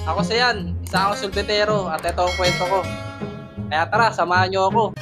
Ako si Yan, isa akong sulbetero at ito ang kwento ko. Kaya tara, samahan niyo ako.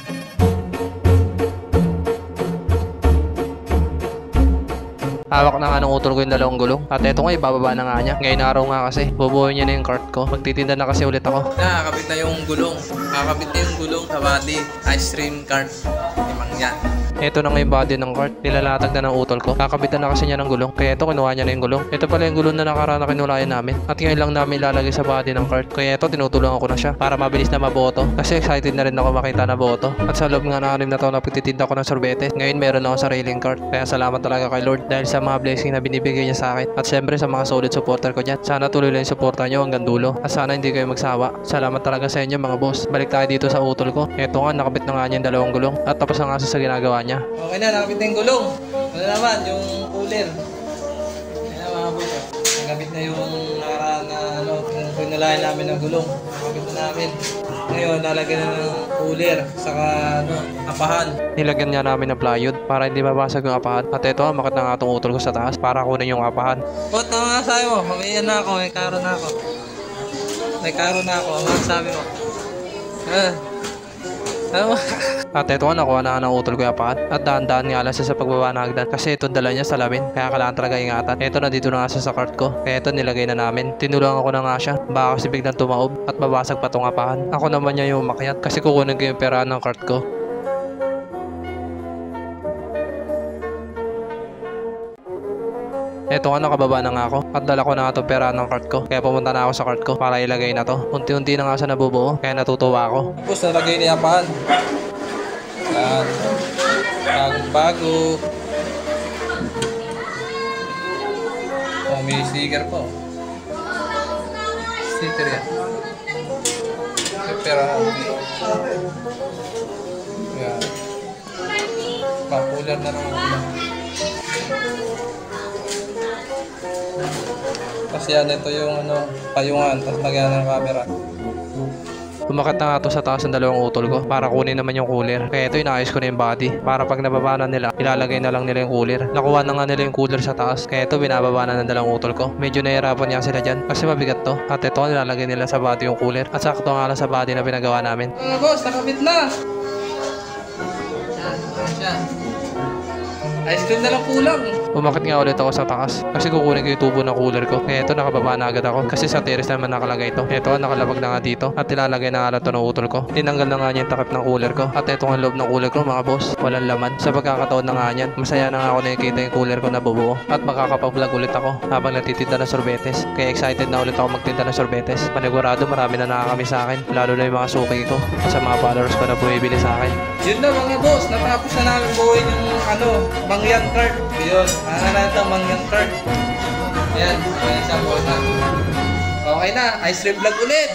Hawak na nga ng utol ko yung dalawang gulong. At eto nga, ibababa na nga niya. Ngayon araw nga kasi, bubuhin niya na yung cart ko. Magtitinda na kasi ulit ako. Nakakabit na yung gulong. Nakakabit na yung gulong sa body. Ice cream cart. Limang yan. Ito na nga yung body ng cart. Nilalatag na ng utol ko. Kakabitan na kasi niya ng gulong. Kaya ito, kinuha niya na yung gulong. Ito pala yung gulong na nakaraan na kinulayan namin. At ngayon lang namin ilalagay sa body ng cart. Kaya ito, tinutulungan ko na siya para mabilis na maboto. Kasi excited na rin ako makita na boto. At sa loob nga na 6 na taon na pagtitinda ko ng sorbetes, ngayon meron ako sariling cart. Kaya salamat talaga kay Lord dahil sa mga blessing na binibigay niya sa akin. At syempre sa mga solid supporter ko dyan. Sana tuloy lang yung suporta nyo hanggang dulo. At sana hindi kayo magsawa. Salamat talaga sa inyo mga boss. Balik tayo dito sa utol ko. Ito nga, nakabit na nga niya yung dalawang gulong. At tapos na nga sa ginagawa niya. Okay na, nakabit na yung gulong. Ano naman, yung cooler. Ayan na mga boss. Nakabit na yung nakaraan na yung pinulayan namin ng gulong. Nakabit na namin. Ngayon, lalagyan na ng cooler. Saka apahan. Nilagyan niya namin ng plywood para hindi mabasag yung apahan. At ito, makit na nga itong utol ko sa taas para kunin yung apahan. Bot, ano nga sabi mo? Humiyan na ako, may karo na ako. May karo na ako, ano sabi mo? Ano? At ito nga, nakuha na ng utol ko yung apahan. At dahan-dahan nga lang siya sa pagbaba ng hagdan. Kasi ito dala niya sa lamin. Kaya kailangan talaga ingatan. Ito na dito na nga siya sa cart ko. Kaya ito nilagay na namin. Tinulungan ko na nga siya. Baka kasi biglang tumaob at babasag pa itong apahan. Ako naman niya yung umakyat. Kasi kukunin ko yung pera ng cart ko. Eto nga, nakababa na nga ako at dala ko na nga itong pera ng cart ko. Kaya pumunta na ako sa cart ko para ilagay na to. Unti-unti na nga siya nabubuo. Kaya natutuwa ako. Tapos nalagay niya apahan. Yan. Bagong-bago. Oh, may sticker po. Sticker yan. May pera. Yan. Popular na lang ulang. Kasi yan, ito yung payungan, tapos lagyan ng camera. Umakat na nga ito sa taas ng dalawang utol ko para kunin naman yung cooler. Kaya ito, inaayos ko na yung body para pag nababa na nila, ilalagay na lang nila yung cooler. Nakuha na nga nila yung cooler sa taas. Kaya ito, binababa na ng dalawang utol ko. Medyo nahihirapan niya sila dyan kasi mabigat to. At ito, nilalagay nila sa body yung cooler. At sakto nga lang sa body na pinagawa namin. Mga boss, nakabit na! Yan. Ice cream na lang kulang. Umakit nga ulit ako sa taas kasi kukunin ko yung tubo ng cooler ko. Kaya ito, nakababa na agad ako kasi sa terrace naman nakalagay ito. Ito, nakalabag na nga dito at ilalagay na nga lang ito ng utol ko. Tinanggal na nga niya yung takip ng cooler ko. At ito nga loob ng cooler ko mga boss, walang laman. Sa pagkakataon na nga niyan, masaya na nga ako nakikita yung cooler ko na bubuo. At makakapag-vlog ulit ako habang natitinda ng sorbetes. Kaya excited na ulit ako magtinda ng sorbetes. Panigurado marami na nakakami sa akin, lalo na yung mga suki ko sa mga followers ko na bumibili sa akin. Yun na mga boss, natapos na namin buuin yung mangyan cart. Yun, natin mangyan cart. Ayan, okay na. Okay na, ice cream vlog ulit.